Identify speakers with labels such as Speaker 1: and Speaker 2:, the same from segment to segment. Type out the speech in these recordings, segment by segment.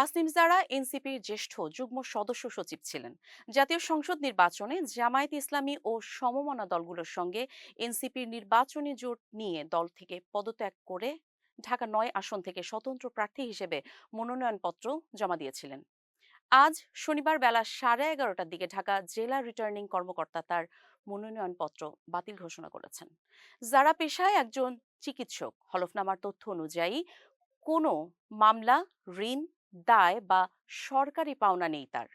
Speaker 1: তাসনিম জারা এনসিপির জ্যেষ্ঠ যুগ্ম সদস্য সচিব ছিলেন। জাতীয় সংসদ নির্বাচনে জামায়াত ইসলামী ও সমমনা দলগুলোর সঙ্গে এনসিপির নির্বাচনী জোট নিয়ে দল থেকে পদত্যাগ করে ঢাকা ৯ আসন থেকে স্বতন্ত্র প্রার্থী হিসেবে মনোনয়নপত্র জমা দিয়েছিলেন। আজ শনিবার বেলা 11:30টার দিকে ঢাকা জেলা রিটার্নিং কর্মকর্তা তার মনোনয়নপত্র বাতিল ঘোষণা করেছেন। যারা পেশায় একজন চিকিৎসক, হলফনামার তথ্য অনুযায়ী কোনো মামলা, ঋণ, দায় বা সরকারি পাওনা নেই তার।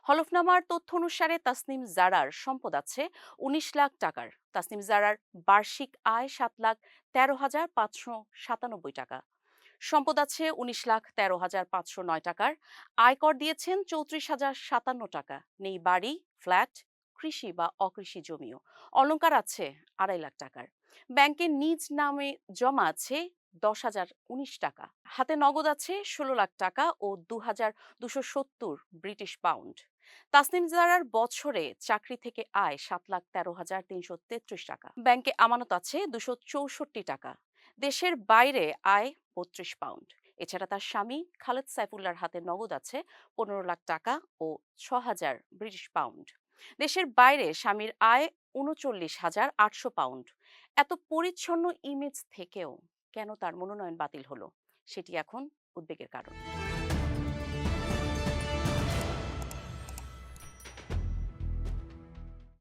Speaker 1: হলফনামার তথ্য অনুসারে তাসনিম জারার সম্পদ আছে ১৯ লাখ টাকার। তাসনিম জারার বার্ষিক আয় ৭,১৩,৫৯৭ টাকা। সম্পদ আছে ১৯,১৩,৫০৯ টাকার। আয়কর দিয়েছেন ৩৪,০৫৭ টাকা। নেই বাড়ি, ফ্ল্যাট, কৃষি বা অকৃষি জমিও। অলংকার আছে ২.৫ লাখ টাকার। ব্যাংকে নিজ নামে জমা আছে ১০,০১৯ টাকা। হাতে নগদ আছে ১৬ লাখ টাকা ও ২,২৭০ ব্রিটিশ পাউন্ড। তাসনিম জারার বছরে চাকরি থেকে আয় ৭,১৩,৩৩৩ টাকা। ব্যাংকে আমানত আছে ২৬৪ টাকা। দেশের বাইরে আয় ৩২ পাউন্ড। এছাড়া তার স্বামী খালেদ সাইফুল্লাহর হাতে নগদ আছে ১৫ লাখ টাকা ও ৬,০০০ ব্রিটিশ পাউন্ড। দেশের বাইরে স্বামীর আয় ৩৯,৮০০ পাউন্ড। এত পরিচ্ছন্ন ইমেজ থেকেও কেন তার মনোনয়ন বাতিল হলো, সেটি এখন উদ্বেগের কারণ।